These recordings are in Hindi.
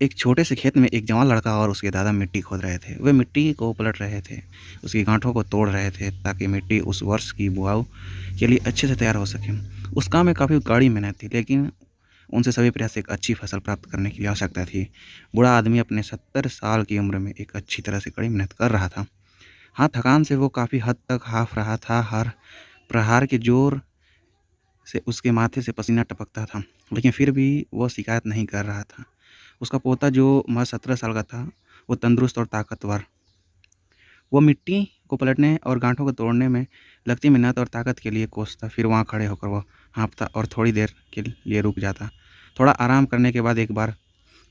एक छोटे से खेत में एक जवान लड़का और उसके दादा मिट्टी खोद रहे थे। वे मिट्टी को पलट रहे थे, उसकी गांठों को तोड़ रहे थे ताकि मिट्टी उस वर्ष की बुआई के लिए अच्छे से तैयार हो सके। उस काम में काफ़ी कड़ी मेहनत थी, लेकिन उनसे सभी प्रयास से एक अच्छी फसल प्राप्त करने की आवश्यकता थी। बूढ़ा आदमी अपने 70 साल की उम्र में एक अच्छी तरह से कड़ी मेहनत कर रहा था। हाँ, थकान से वो काफ़ी हद तक हाफ रहा था। हर प्रहार के जोर से उसके माथे से पसीना टपकता था, लेकिन फिर भी वह शिकायत नहीं कर रहा था। उसका पोता जो महज 17 साल का था, वो तंदुरुस्त और ताकतवर। वो मिट्टी को पलटने और गांठों को तोड़ने में लगती मेहनत और ताकत के लिए कोसता। फिर वहाँ खड़े होकर वह हाँफता और थोड़ी देर के लिए रुक जाता। थोड़ा आराम करने के बाद एक बार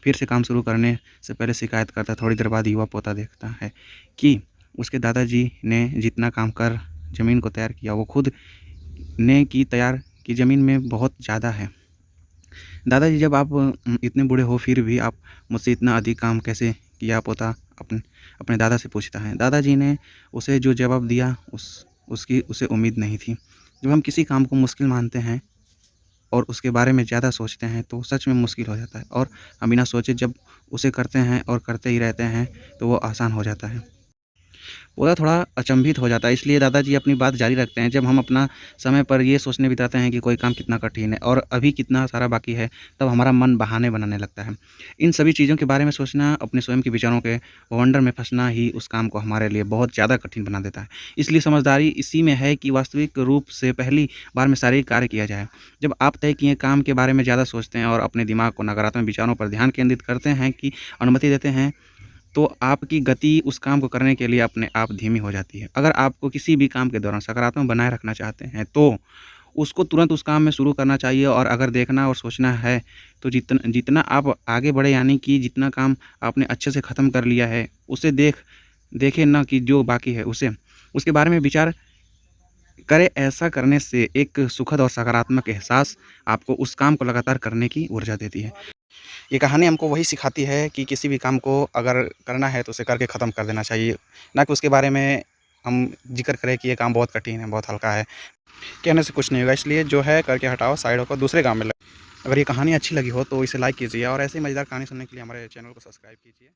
फिर से काम शुरू करने से पहले शिकायत करता। थोड़ी देर बाद युवा पोता देखता है कि उसके दादाजी ने जितना काम कर ज़मीन को तैयार किया, वो खुद ने की तैयार की ज़मीन में बहुत ज़्यादा है। दादाजी, जब आप इतने बूढ़े हो फिर भी आप मुझसे इतना अधिक काम कैसे किया? पोता अपने अपने दादा से पूछता है। दादाजी ने उसे जो जवाब दिया उसकी उसे उम्मीद नहीं थी। जब हम किसी काम को मुश्किल मानते हैं और उसके बारे में ज़्यादा सोचते हैं तो सच में मुश्किल हो जाता है, और हम बिना सोचे जब उसे करते हैं और करते ही रहते हैं तो वो आसान हो जाता है। पोता थोड़ा अचंभित हो जाता है, इसलिए दादाजी अपनी बात जारी रखते हैं। जब हम अपना समय पर ये सोचने बिताते हैं कि कोई काम कितना कठिन है और अभी कितना सारा बाकी है, तब हमारा मन बहाने बनाने लगता है। इन सभी चीज़ों के बारे में सोचना, अपने स्वयं के विचारों के बवंडर में फंसना ही उस काम को हमारे लिए बहुत ज़्यादा कठिन बना देता है। इसलिए समझदारी इसी में है कि वास्तविक रूप से पहली बार में शारीरिक कार्य किया जाए। जब आप तय किए काम के बारे में ज़्यादा सोचते हैं और अपने दिमाग को नकारात्मक विचारों पर ध्यान केंद्रित करते हैं कि अनुमति देते हैं, तो आपकी गति उस काम को करने के लिए अपने आप धीमी हो जाती है। अगर आपको किसी भी काम के दौरान सकारात्मक बनाए रखना चाहते हैं, तो उसको तुरंत उस काम में शुरू करना चाहिए। और अगर देखना और सोचना है, तो जितना जितना आप आगे बढ़े, यानी कि जितना काम आपने अच्छे से ख़त्म कर लिया है, उसे देखें ना कि जो बाकी है उसे, उसके बारे में विचार करें। ऐसा करने से एक सुखद और सकारात्मक एहसास आपको उस काम को लगातार करने की ऊर्जा देती है। ये कहानी हमको वही सिखाती है कि किसी भी काम को अगर करना है तो उसे करके ख़त्म कर देना चाहिए, ना कि उसके बारे में हम ज़िक्र करें कि ये काम बहुत कठिन है, बहुत हल्का है। कहने से कुछ नहीं होगा, इसलिए जो है करके हटाओ, साइड होकर दूसरे काम में लगे। अगर ये कहानी अच्छी लगी हो तो इसे लाइक कीजिए, और ऐसे ही मज़ेदार कहानी सुनने के लिए हमारे चैनल को सब्सक्राइब कीजिए।